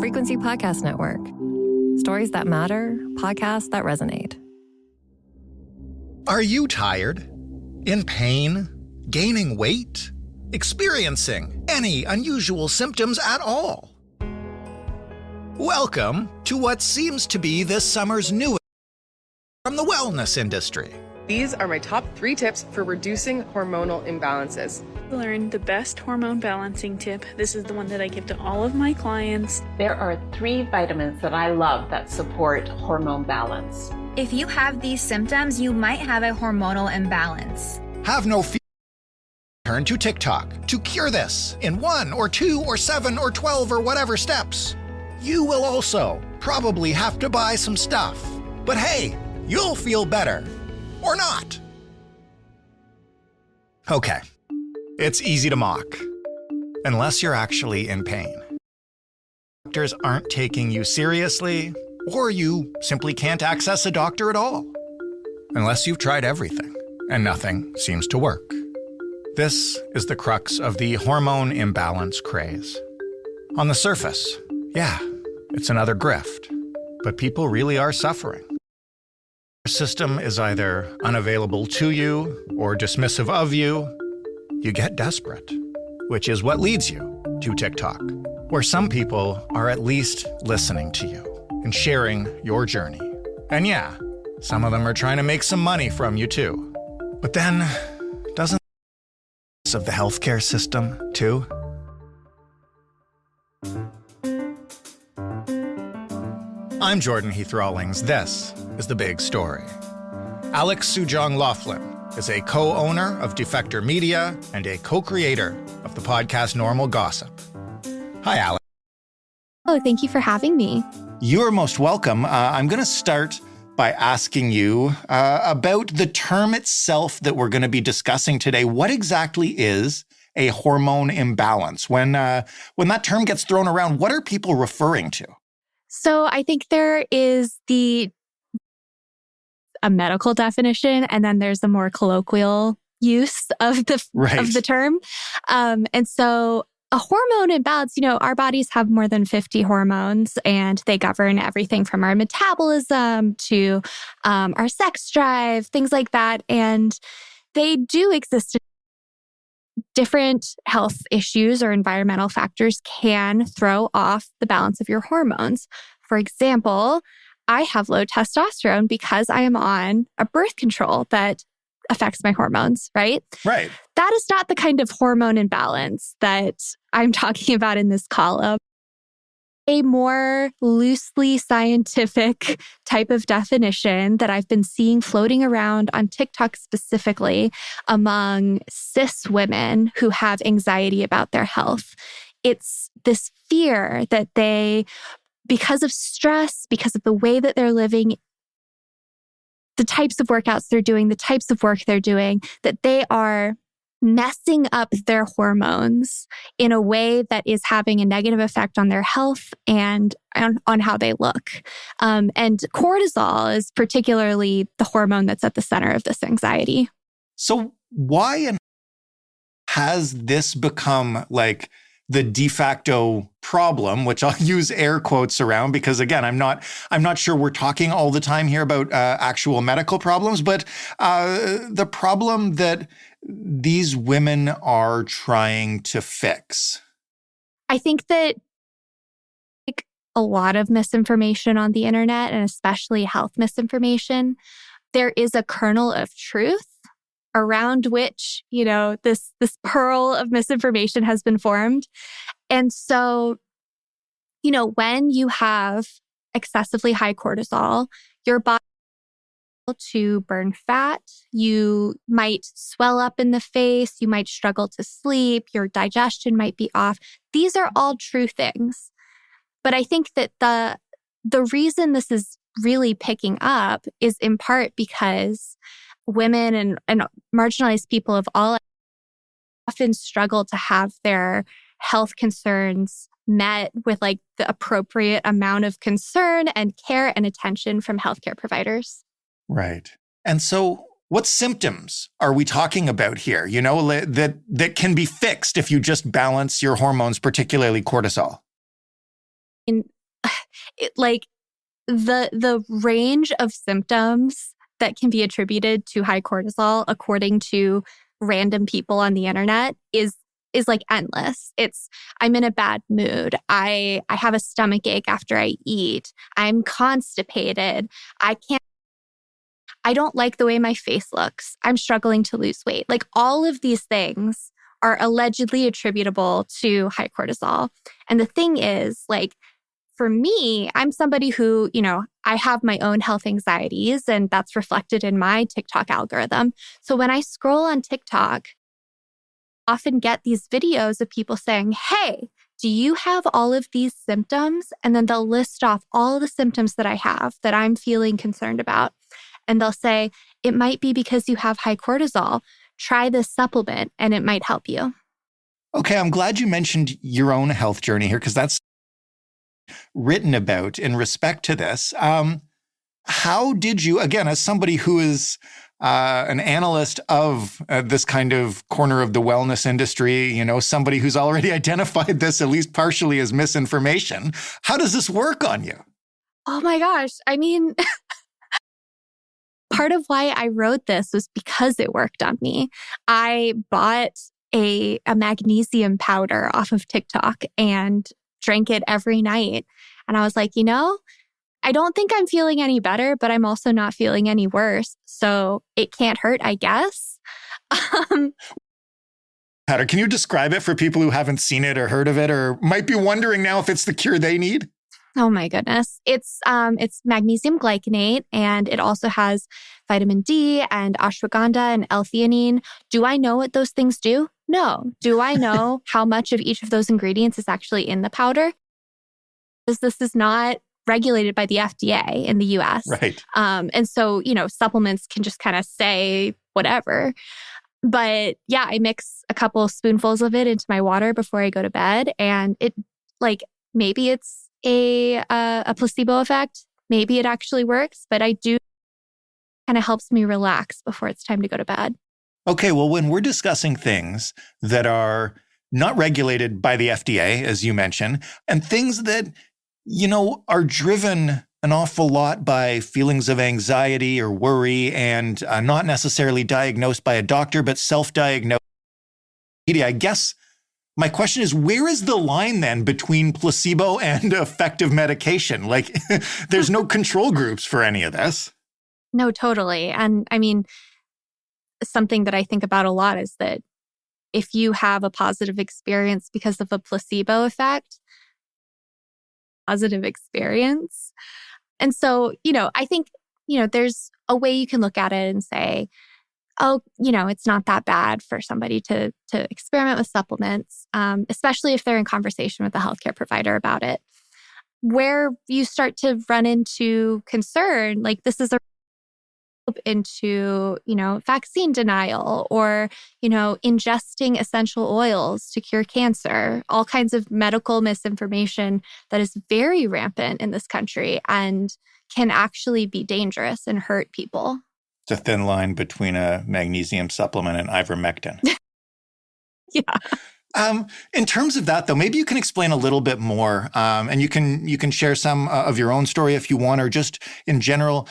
Frequency Podcast Network. Stories that matter, podcasts that resonate. Are you tired? In pain? Gaining weight? Experiencing any unusual symptoms at all? Welcome to what seems to be this summer's newest from the wellness industry. These are my top 3 tips for reducing hormonal imbalances. Learn the best hormone balancing tip. This is the one that I give to all of my clients. There are 3 vitamins that I love that support hormone balance. If you have these symptoms, you might have a hormonal imbalance. Have no fear. Turn to TikTok to cure this in 1 or 2 or 7 or 12 or whatever steps. You will also probably have to buy some stuff. But hey, you'll feel better. Or not. Okay. It's easy to mock. Unless you're actually in pain. Doctors aren't taking you seriously, or you simply can't access a doctor at all. Unless you've tried everything, and nothing seems to work. This is the crux of the hormone imbalance craze. On the surface, yeah, it's another grift, but people really are suffering. Your system is either unavailable to you or dismissive of you. You get desperate, which is what leads you to TikTok, where some people are at least listening to you and sharing your journey. And yeah, some of them are trying to make some money from you too. But then, doesn't of the healthcare system too? I'm Jordan Heath Rawlings. This is The Big Story. Alex Sujong Laughlin is a co-owner of Defector Media and a co-creator of the podcast Normal Gossip. Hi, Alex. Oh, thank you for having me. You're most welcome. I'm going to start by asking you about the term itself that we're going to be discussing today. What exactly is a hormone imbalance? When that term gets thrown around, what are people referring to? So I think there is a medical definition, and then there's a more colloquial use of the term. And so a hormone imbalance, our bodies have more than 50 hormones, and they govern everything from our metabolism to our sex drive, things like that. And they do exist. Different health issues or environmental factors can throw off the balance of your hormones. For example, I have low testosterone because I am on a birth control that affects my hormones, right? Right. That is not the kind of hormone imbalance that I'm talking about in this column. A more loosely scientific type of definition that I've been seeing floating around on TikTok specifically among cis women who have anxiety about their health. It's this fear that because of stress, because of the way that they're living, the types of workouts they're doing, the types of work they're doing, that they are messing up their hormones in a way that is having a negative effect on their health and on how they look. And cortisol is particularly the hormone that's at the center of this anxiety. So why has this become like the de facto problem, which I'll use air quotes around because, again, I'm not sure we're talking all the time here about actual medical problems, but the problem that these women are trying to fix? I think that a lot of misinformation on the internet, and especially health misinformation, there is a kernel of truth around which, this pearl of misinformation has been formed. And so, when you have excessively high cortisol, your body to burn fat, you might swell up in the face, you might struggle to sleep, your digestion might be off. These are all true things. But I think that the reason this is really picking up is in part because women and marginalized people of all often struggle to have their health concerns met with the appropriate amount of concern and care and attention from healthcare providers. Right. And so what symptoms are we talking about here, that can be fixed if you just balance your hormones, particularly cortisol? in like the range of symptoms that can be attributed to high cortisol, according to random people on the internet, is like endless. It's, I'm in a bad mood. I have a stomach ache after I eat. I'm constipated. I don't like the way my face looks. I'm struggling to lose weight. Like, all of these things are allegedly attributable to high cortisol. And the thing is, like, for me, I'm somebody who, I have my own health anxieties, and that's reflected in my TikTok algorithm. So when I scroll on TikTok, I often get these videos of people saying, hey, do you have all of these symptoms? And then they'll list off all the symptoms that I have that I'm feeling concerned about. And they'll say, it might be because you have high cortisol. Try this supplement and it might help you. Okay, I'm glad you mentioned your own health journey here, because that's written about in respect to this. How did you, again, as somebody who is an analyst of this kind of corner of the wellness industry, somebody who's already identified this at least partially as misinformation, how does this work on you? Oh my gosh. I mean, part of why I wrote this was because it worked on me. I bought a magnesium powder off of TikTok and drank it every night. And I was like, I don't think I'm feeling any better, but I'm also not feeling any worse. So it can't hurt, I guess. Heather, can you describe it for people who haven't seen it or heard of it, or might be wondering now if it's the cure they need? Oh my goodness. It's magnesium glycinate, and it also has vitamin D and ashwagandha and L-theanine. Do I know what those things do? No. Do I know how much of each of those ingredients is actually in the powder? Because this is not regulated by the FDA in the US. Right. And so, supplements can just kind of say whatever. But yeah, I mix a couple spoonfuls of it into my water before I go to bed. And it, maybe it's a placebo effect. Maybe it actually works, but I do kind of helps me relax before it's time to go to bed. Okay, well, when we're discussing things that are not regulated by the FDA, as you mentioned, and things that, are driven an awful lot by feelings of anxiety or worry, and not necessarily diagnosed by a doctor, but self-diagnosed, I guess my question is, where is the line then between placebo and effective medication? There's no control groups for any of this. No, totally. And I mean, something that I think about a lot is that if you have a positive experience because of a placebo effect, positive experience. And so, I think, there's a way you can look at it and say, oh, it's not that bad for somebody to experiment with supplements, especially if they're in conversation with a healthcare provider about it. Where you start to run into concern, this is into, vaccine denial, or, ingesting essential oils to cure cancer, all kinds of medical misinformation that is very rampant in this country and can actually be dangerous and hurt people. It's a thin line between a magnesium supplement and ivermectin. Yeah. In terms of that, though, maybe you can explain a little bit more, and you can share some of your own story if you want, or just in general.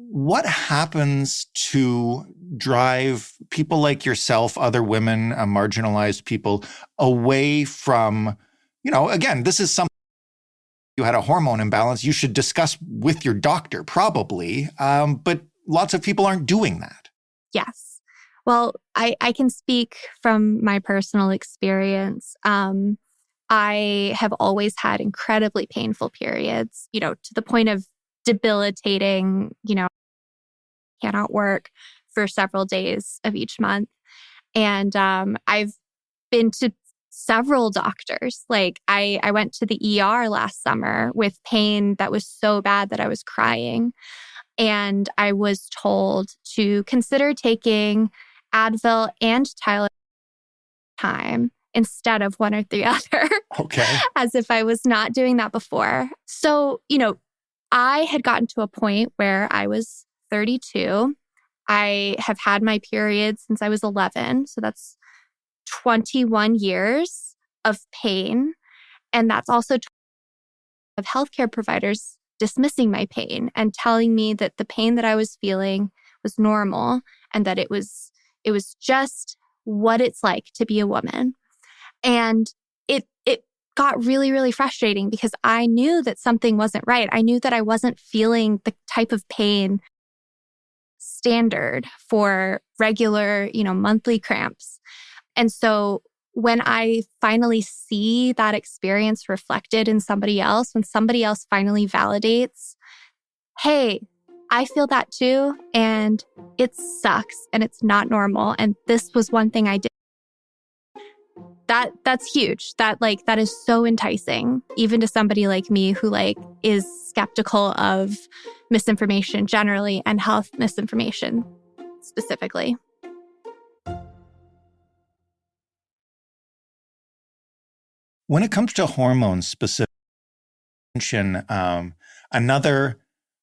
What happens to drive people like yourself, other women, marginalized people, away from, again, this is something you had a hormone imbalance, you should discuss with your doctor probably, but lots of people aren't doing that. Yes. Well, I can speak from my personal experience. I have always had incredibly painful periods, to the point of debilitating, cannot work for several days of each month. And I've been to several doctors. I went to the ER last summer with pain that was so bad that I was crying. And I was told to consider taking Advil and Tylenol time instead of one or the other. Okay. As if I was not doing that before. So, I had gotten to a point where I was 32. I have had my period since I was 11. So that's 21 years of pain. And that's also of healthcare providers dismissing my pain and telling me that the pain that I was feeling was normal and that it was just what it's like to be a woman. And it got really, really frustrating because I knew that something wasn't right. I knew that I wasn't feeling the type of pain standard for regular, monthly cramps. And so when I finally see that experience reflected in somebody else, when somebody else finally validates, hey, I feel that too, and it sucks, and it's not normal, and this was one thing I did. That's huge. That is so enticing, even to somebody like me who is skeptical of misinformation generally and health misinformation specifically. When it comes to hormones specific, another,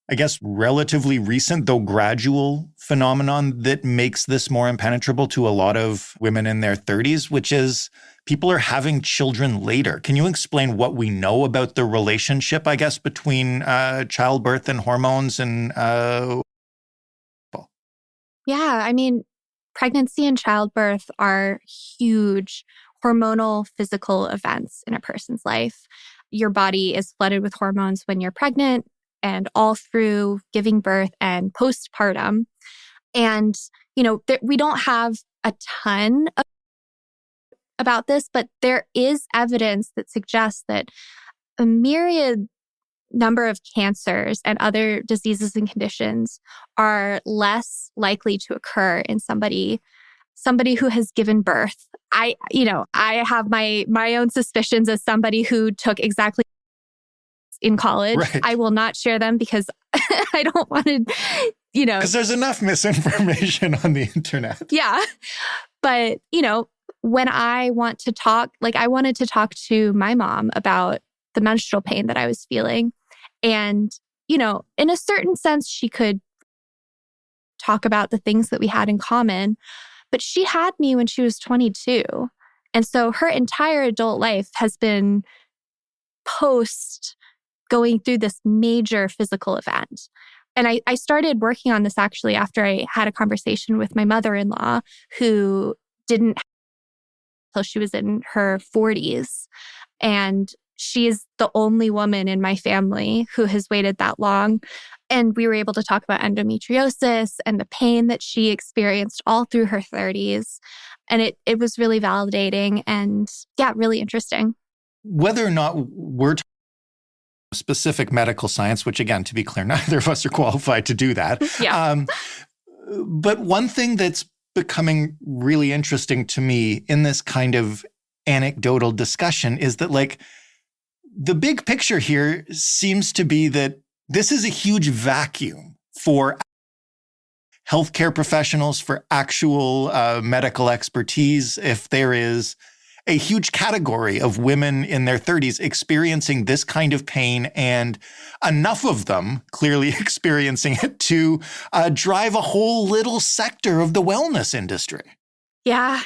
I guess, relatively recent, though gradual phenomenon that makes this more impenetrable to a lot of women in their 30s, which is people are having children later. Can you explain what we know about the relationship, I guess, between childbirth and hormones and Yeah, pregnancy and childbirth are huge hormonal physical events in a person's life. Your body is flooded with hormones when you're pregnant and all through giving birth and postpartum. And, we don't have a ton about this, but there is evidence that suggests that a myriad number of cancers and other diseases and conditions are less likely to occur in somebody who has given birth. I have my own suspicions as somebody who took exactly in college. Right. I will not share them because I don't want to, Because there's enough misinformation on the internet. Yeah. But, when I want to talk, I wanted to talk to my mom about the menstrual pain that I was feeling. And, in a certain sense, she could talk about the things that we had in common. But she had me when she was 22. And so her entire adult life has been post going through this major physical event. And I started working on this actually after I had a conversation with my mother-in-law who didn't until she was in her 40s. And she's the only woman in my family who has waited that long. And we were able to talk about endometriosis and the pain that she experienced all through her 30s. And it was really validating and, really interesting. Whether or not we're talking specific medical science, which again, to be clear, neither of us are qualified to do that. Yeah. But one thing that's becoming really interesting to me in this kind of anecdotal discussion is that the big picture here seems to be that this is a huge vacuum for healthcare professionals, for actual medical expertise. If there is a huge category of women in their 30s experiencing this kind of pain, and enough of them clearly experiencing it to drive a whole little sector of the wellness industry. Yeah.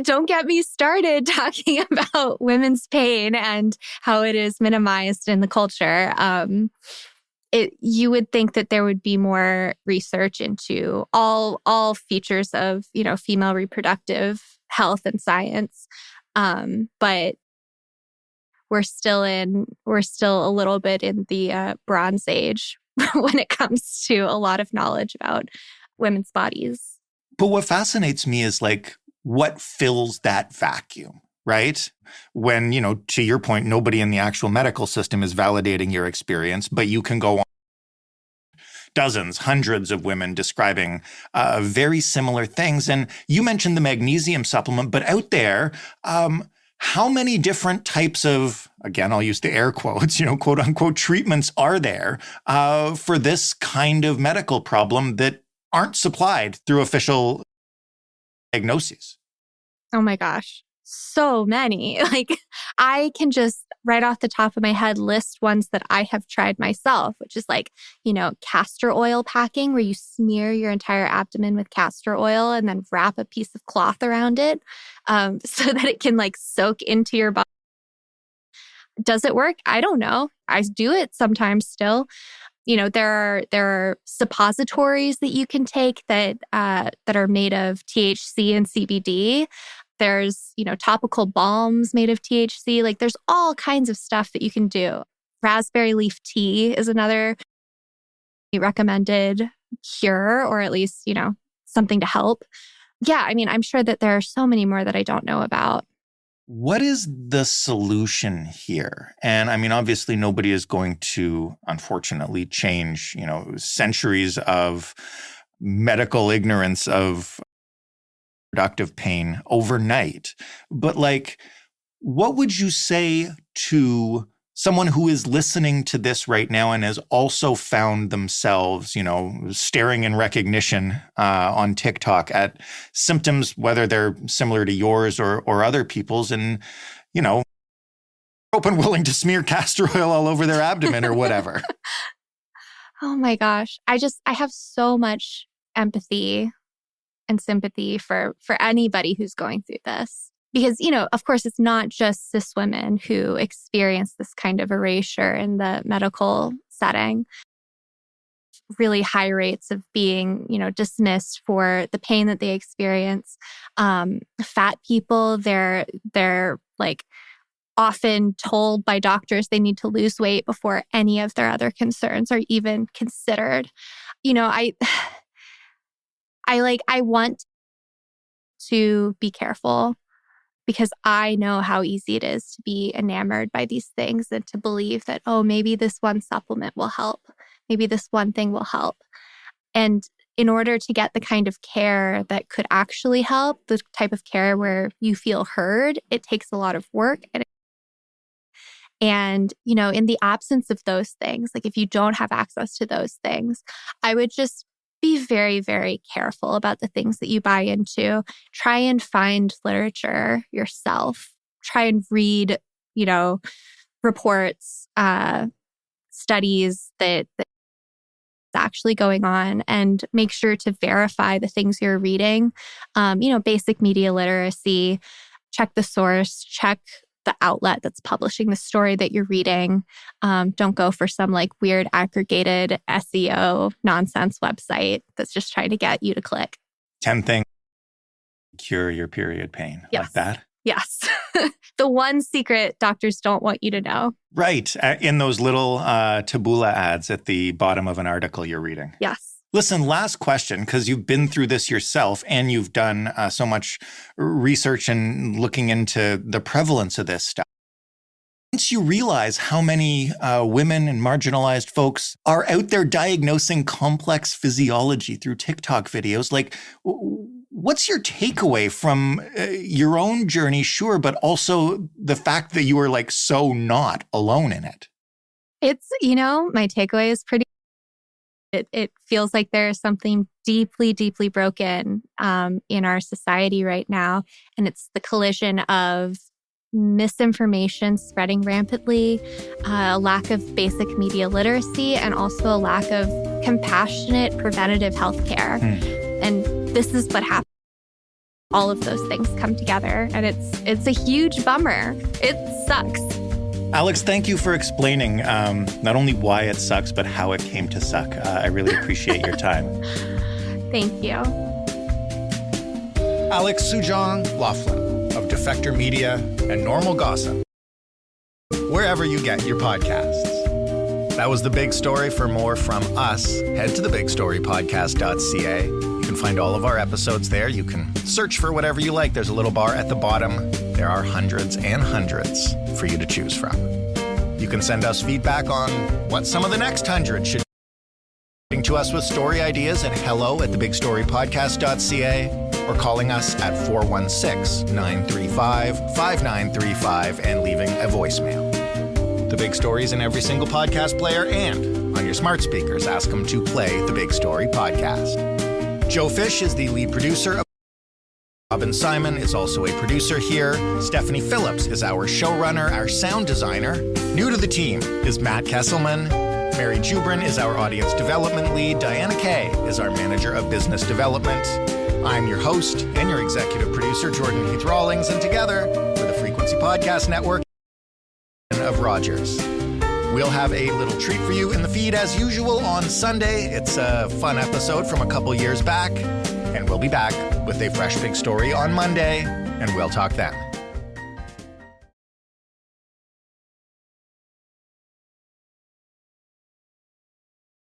Don't get me started talking about women's pain and how it is minimized in the culture. You would think that there would be more research into all features of, female reproductive health and science. But we're still a little bit in the Bronze Age when it comes to a lot of knowledge about women's bodies. But what fascinates me is what fills that vacuum, right? When, to your point, nobody in the actual medical system is validating your experience, but you can go on dozens, hundreds of women describing very similar things. And you mentioned the magnesium supplement, but out there, how many different types of, again, I'll use the air quotes, quote unquote, treatments are there for this kind of medical problem that aren't supplied through official diagnoses? Oh my gosh. So many. I can just right off the top of my head list ones that I have tried myself, which is castor oil packing, where you smear your entire abdomen with castor oil and then wrap a piece of cloth around it so that it can soak into your body. Does it work? I don't know. I do it sometimes still. There are suppositories that you can take that are made of THC and CBD. There's, topical balms made of THC. Like there's all kinds of stuff that you can do. Raspberry leaf tea is another recommended cure, or at least, something to help. Yeah, I'm sure that there are so many more that I don't know about. What is the solution here? And obviously nobody is going to, unfortunately, change, centuries of medical ignorance of reproductive pain overnight. But what would you say to someone who is listening to this right now and has also found themselves, staring in recognition on TikTok at symptoms, whether they're similar to yours or other people's, and, open willing to smear castor oil all over their abdomen or whatever? Oh my gosh. I have so much empathy and sympathy for anybody who's going through this. Because, of course, it's not just cis women who experience this kind of erasure in the medical setting. Really high rates of being, dismissed for the pain that they experience. Fat people, they're often told by doctors they need to lose weight before any of their other concerns are even considered. I want to be careful, because I know how easy it is to be enamored by these things and to believe that, oh, maybe this one supplement will help. Maybe this one thing will help. And in order to get the kind of care that could actually help, the type of care where you feel heard, it takes a lot of work. And in the absence of those things, if you don't have access to those things, I would just be very, very careful about the things that you buy into. Try and find literature yourself. Try and read, reports, studies that's actually going on, and make sure to verify the things you're reading. Basic media literacy, check the source, check the outlet that's publishing the story that you're reading. Don't go for some weird aggregated SEO nonsense website that's just trying to get you to click. 10 things cure your period pain. Yes. Like that? Yes. The one secret doctors don't want you to know. Right. In those little taboola ads at the bottom of an article you're reading. Yes. Listen, last question, because you've been through this yourself and you've done so much research and looking into the prevalence of this stuff. Once you realize how many women and marginalized folks are out there diagnosing complex physiology through TikTok videos, what's your takeaway from your own journey? Sure, but also the fact that you are so not alone in it. It's, my takeaway is pretty. It feels like there is something deeply, deeply broken in our society right now. And it's the collision of misinformation spreading rampantly, a lack of basic media literacy, and also a lack of compassionate preventative health care. And this is what happens. All of those things come together, and it's a huge bummer. It sucks. Alex, thank you for explaining not only why it sucks, but how it came to suck. I really appreciate your time. Thank you. Alex Sujong Laughlin of Defector Media and Normal Gossip, wherever you get your podcasts. That was The Big Story. For more from us, head to thebigstorypodcast.ca. You can find all of our episodes there. You can search for whatever you like. There's a little bar at the bottom. There are hundreds and hundreds for you to choose from. You can send us feedback on what some of the next 100 should be. To us with story ideas at hello@thebigstorypodcast.ca or calling us at 416-935-5935 and leaving a voicemail. The Big Story is in every single podcast player and on your smart speakers. Ask them to play The Big Story Podcast. Joe Fish is the lead producer of Robin Simon is also a producer here. Stephanie Phillips is our showrunner, our sound designer. New to the team is Matt Kesselman. Mary Jubrin is our audience development lead. Diana Kay is our manager of business development. I'm your host and your executive producer, Jordan Heath Rawlings, and together, for the Frequency Podcast Network, of Rogers. We'll have a little treat for you in the feed as usual on Sunday. It's a fun episode from a couple years back, and we'll be back with a fresh big story on Monday, and we'll talk then.